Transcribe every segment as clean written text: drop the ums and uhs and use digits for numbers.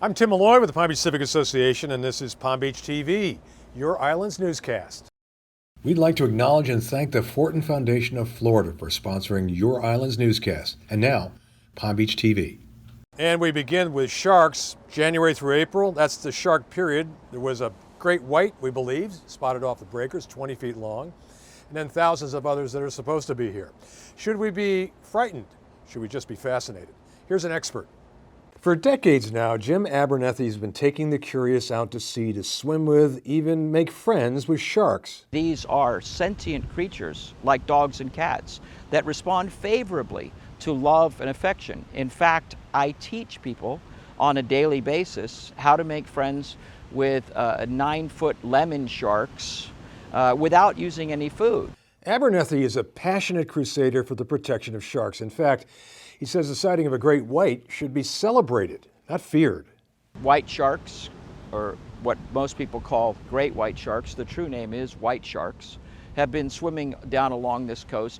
I'm Tim Malloy with the Palm Beach Civic Association, and this is Palm Beach TV, your island's newscast. We'd like to acknowledge and thank the Fortin Foundation of Florida for sponsoring your island's newscast. And now, Palm Beach TV. And we begin with sharks, January through April. That's the shark period. There was a great white, we believe, spotted off the breakers, 20 feet long, and then thousands of others that are supposed to be here. Should we be frightened? Should we just be fascinated? Here's an expert. For decades now, Jim Abernethy has been taking the curious out to sea to swim with, even make friends with sharks. These are sentient creatures like dogs and cats that respond favorably to love and affection. In fact, I teach people on a daily basis how to make friends with 9-foot lemon sharks without using any food. Abernethy is a passionate crusader for the protection of sharks. In fact, he says the sighting of a great white should be celebrated, not feared. White sharks, or what most people call great white sharks, the true name is white sharks, have been swimming down along this coast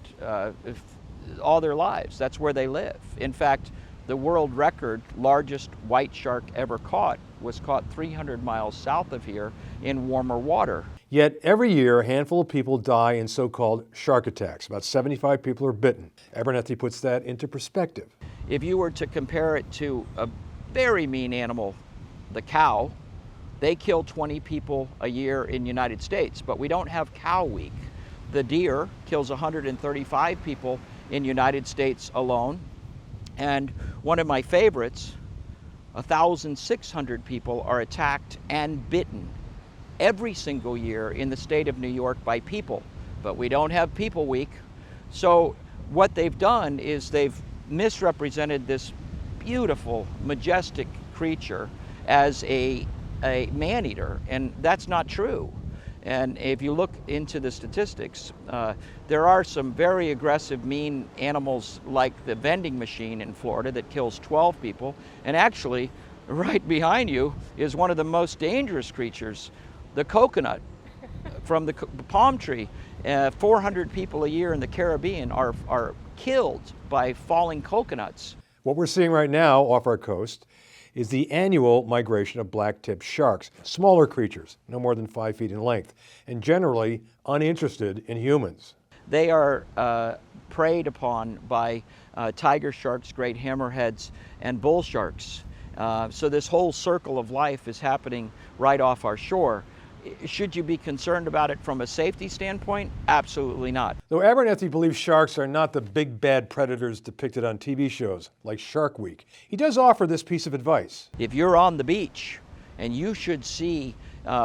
all their lives. That's where they live. In fact, the world record largest white shark ever caught was caught 300 miles south of here in warmer water. Yet every year, a handful of people die in so-called shark attacks. About 75 people are bitten. Abernethy puts that into perspective. If you were to compare it to a very mean animal, the cow, they kill 20 people a year in the United States, but we don't have cow week. The deer kills 135 people in the United States alone. And one of my favorites, 1,600 people are attacked and bitten every single year in the state of New York by people, but we don't have People Week. So what they've done is they've misrepresented this beautiful, majestic creature as a man-eater, and that's not true. And if you look into the statistics, there are some very aggressive, mean animals like the vending machine in Florida that kills 12 people, and actually, right behind you is one of the most dangerous creatures, the coconut from the palm tree. 400 people a year in the Caribbean are killed by falling coconuts. What we're seeing right now off our coast is the annual migration of black-tipped sharks, smaller creatures, no more than 5 feet in length, and generally uninterested in humans. They are preyed upon by tiger sharks, great hammerheads, and bull sharks. So this whole circle of life is happening right off our shore. Should you be concerned about it from a safety standpoint? Absolutely not. Though Abernethy believes sharks are not the big bad predators depicted on TV shows like Shark Week, he does offer this piece of advice. If you're on the beach and you should see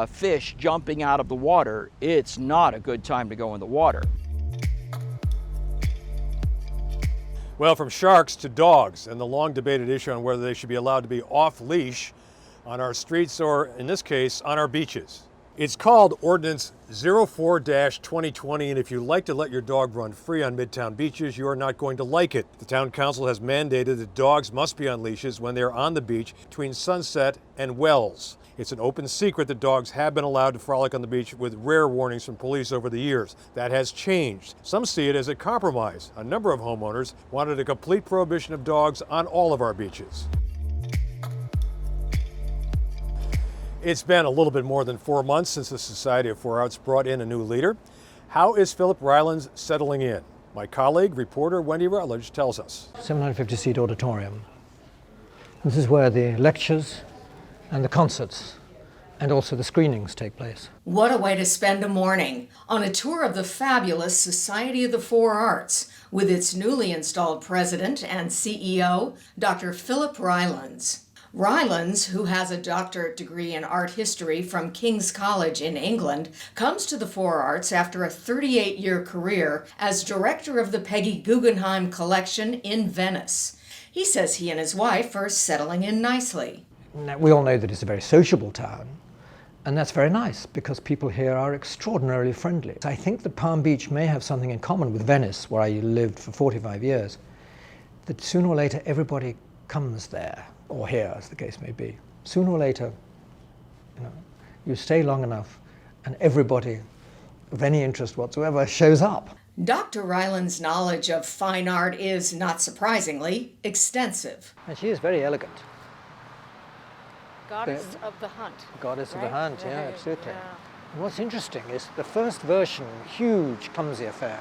fish jumping out of the water, it's not a good time to go in the water. Well, from sharks to dogs and the long debated issue on whether they should be allowed to be off-leash on our streets or, in this case, on our beaches. It's called Ordinance 04-2020, and if you like to let your dog run free on Midtown beaches, you are not going to like it. The Town Council has mandated that dogs must be on leashes when they are on the beach between Sunset and Wells. It's an open secret that dogs have been allowed to frolic on the beach with rare warnings from police over the years. That has changed. Some see it as a compromise. A number of homeowners wanted a complete prohibition of dogs on all of our beaches. It's been a little bit more than 4 months since the Society of Four Arts brought in a new leader. How is Philip Rylands settling in? My colleague, reporter Wendy Rutledge, tells us. 750-seat auditorium. This is where the lectures and the concerts and also the screenings take place. What a way to spend a morning on a tour of the fabulous Society of the Four Arts with its newly installed president and CEO, Dr. Philip Rylands. Rylands, who has a doctorate degree in art history from King's College in England, comes to the Four Arts after a 38-year career as director of the Peggy Guggenheim Collection in Venice. He says he and his wife are settling in nicely. Now, we all know that it's a very sociable town, and that's very nice because people here are extraordinarily friendly. I think that Palm Beach may have something in common with Venice, where I lived for 45 years, that sooner or later everybody comes there, or here, as the case may be. Sooner or later, you stay long enough and everybody of any interest whatsoever shows up. Dr. Rylands' knowledge of fine art is, not surprisingly, extensive. And she is very elegant. Goddess of the hunt. Goddess of the right? hunt, yeah, Right, absolutely. yeah. And what's interesting is the first version, huge, clumsy affair,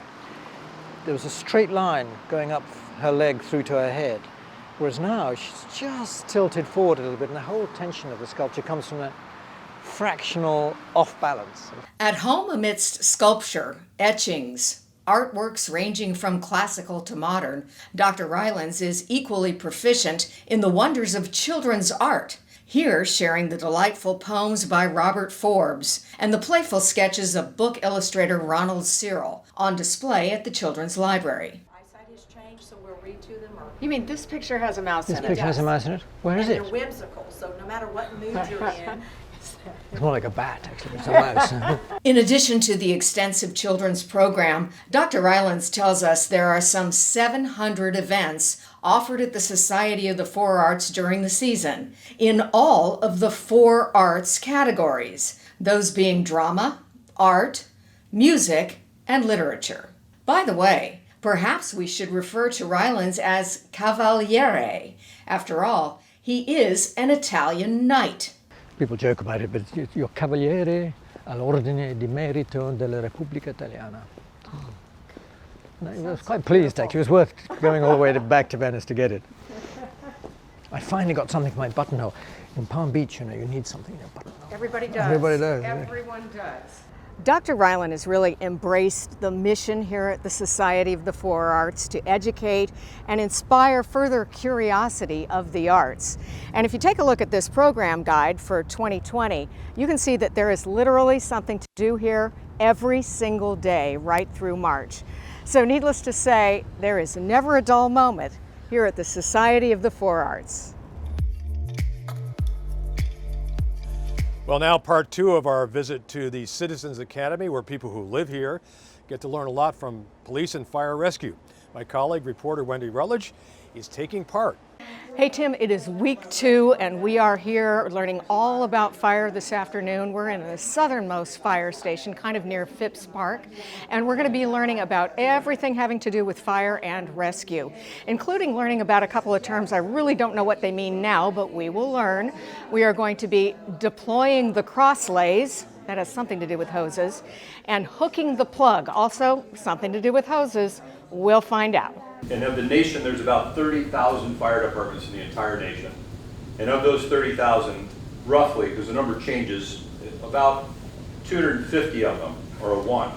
there was a straight line going up her leg through to her head, whereas now she's just tilted forward a little bit, and the whole tension of the sculpture comes from that fractional off balance. At home amidst sculpture, etchings, artworks ranging from classical to modern, Dr. Rylands is equally proficient in the wonders of children's art. Here, sharing the delightful poems by Robert Forbes and the playful sketches of book illustrator Ronald Searle on display at the Children's Library. Eyesight has changed, so we'll read to them. Or You mean this picture has a mouse This in it? picture has a mouse in it? Where is and it? they're whimsical, so no matter what mood you're in, It's more like a bat, actually. It's a mouse. In addition to the extensive children's program, Dr. Rylands tells us there are some 700 events offered at the Society of the Four Arts during the season, in all of the 4 arts categories, those being drama, art, music, and literature. By the way, perhaps we should refer to Rylands as Cavaliere. After all, he is an Italian knight. People joke about it, but you're Cavaliere all'Ordine di Merito della Repubblica Italiana. No, he was quite pleased, actually. It was worth going all the way back to Venice to get it. I finally got something for my buttonhole. In Palm Beach, you know, you need something in your buttonhole. Everybody does. Everybody does. Everyone does. Dr. Ryland has really embraced the mission here at the Society of the Four Arts to educate and inspire further curiosity of the arts. And if you take a look at this program guide for 2020, you can see that there is literally something to do here every single day right through March. So needless to say, there is never a dull moment here at the Society of the Four Arts. Well, now part 2 of our visit to the Citizens Academy, where people who live here get to learn a lot from police and fire rescue. My colleague, reporter Wendy Rutledge, is taking part. Hey Tim, it is week 2 and we are here learning all about fire this afternoon. We're in the southernmost fire station, kind of near Phipps Park, and we're going to be learning about everything having to do with fire and rescue, including learning about a couple of terms I really don't know what they mean now, but we will learn. We are going to be deploying the crosslays, that has something to do with hoses, and hooking the plug, also something to do with hoses. We'll find out. And of the nation, there's about 30,000 fire departments in the entire nation. And of those 30,000, roughly, because the number changes, about 250 of them are a 1,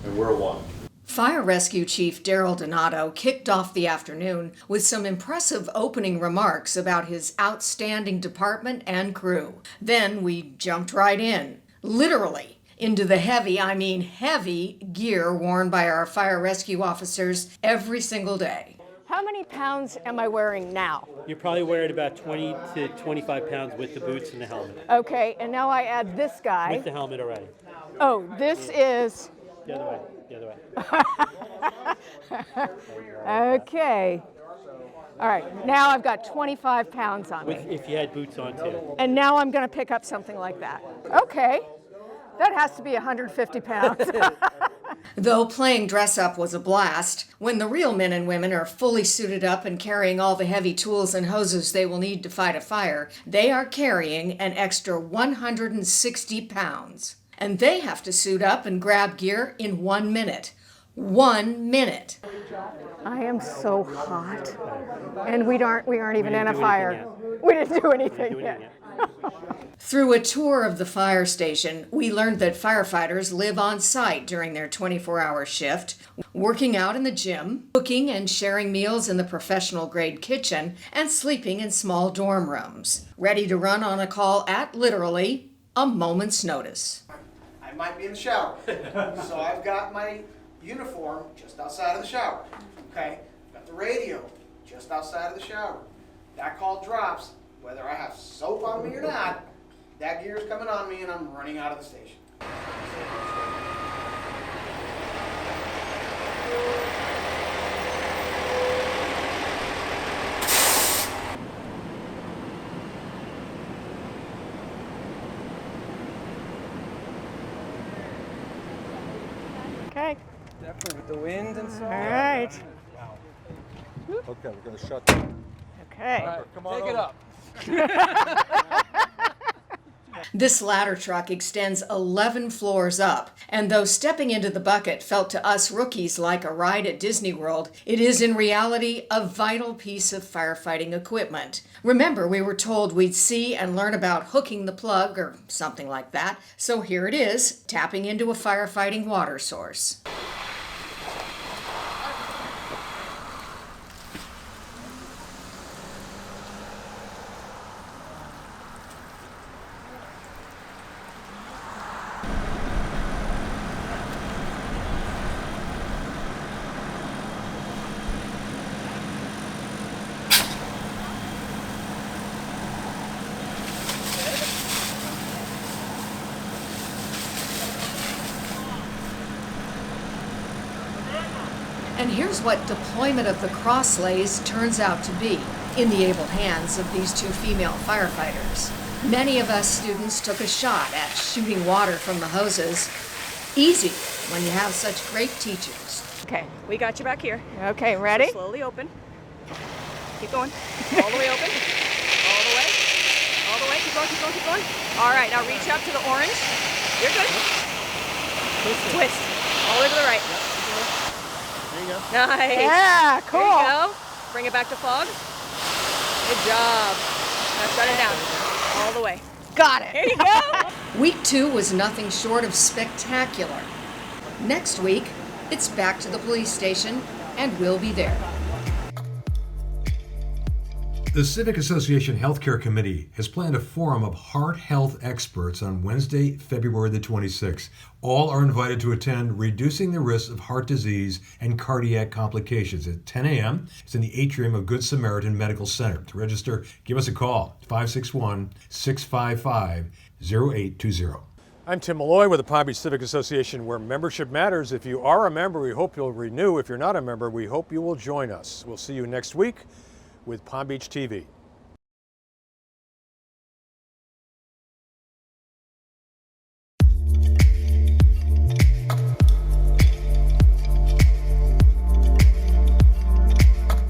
and we're a 1. Fire Rescue Chief Daryl Donato kicked off the afternoon with some impressive opening remarks about his outstanding department and crew. Then we jumped right in, literally, into the heavy gear worn by our fire rescue officers every single day. How many pounds am I wearing now? You're probably wearing about 20 to 25 pounds with the boots and the helmet. Okay, and now I add this guy. With the helmet already. Oh, this is... The other way, the other way. Okay. All right, now I've got 25 pounds on me. If you had boots on too. And now I'm going to pick up something like that. Okay, that has to be 150 pounds. Though playing dress up was a blast, when the real men and women are fully suited up and carrying all the heavy tools and hoses they will need to fight a fire, they are carrying an extra 160 pounds. And they have to suit up and grab gear in 1 minute. 1 minute. I am so hot. And we aren't even in a fire. We didn't do anything yet. Through a tour of the fire station, we learned that firefighters live on site during their 24-hour shift, working out in the gym, cooking and sharing meals in the professional-grade kitchen, and sleeping in small dorm rooms, ready to run on a call at literally a moment's notice. I might be in the shower, so I've got my uniform just outside of the shower, okay? Got the radio just outside of the shower. That call drops, whether I have soap on me or not, that gear is coming on me and I'm running out of the station. Okay. Definitely with the wind and so on. All right. Okay, we're going to shut down. Okay. All right, come on, take it up. This ladder truck extends 11 floors up, and though stepping into the bucket felt to us rookies like a ride at Disney World, it is in reality a vital piece of firefighting equipment. Remember, we were told we'd see and learn about hooking the plug or something like that, so here it is, tapping into a firefighting water source. And here's what deployment of the crosslays turns out to be in the able hands of these two female firefighters. Many of us students took a shot at shooting water from the hoses. Easy when you have such great teachers. Okay, we got you back here. Okay, ready? So slowly open. Keep going. All the way open. All the way. All the way. Keep going, keep going, keep going. All right, now reach up to the orange. You're good. Twist. All the way to the right. There you go. Nice. Yeah, cool. There you go. Bring it back to fog. Good job. Now shut it down. All the way. Got it. Here you go. Week 2 was nothing short of spectacular. Next week, it's back to the police station, and we'll be there. The Civic Association Healthcare Committee has planned a forum of heart health experts on Wednesday, February the 26th. All are invited to attend Reducing the Risk of Heart Disease and Cardiac Complications at 10 a.m. It's in the atrium of Good Samaritan Medical Center. To register, give us a call, 561-655-0820. I'm Tim Malloy with the Palm Beach Civic Association, where membership matters. If you are a member, we hope you'll renew. If you're not a member, we hope you will join us. We'll see you next week with Palm Beach TV.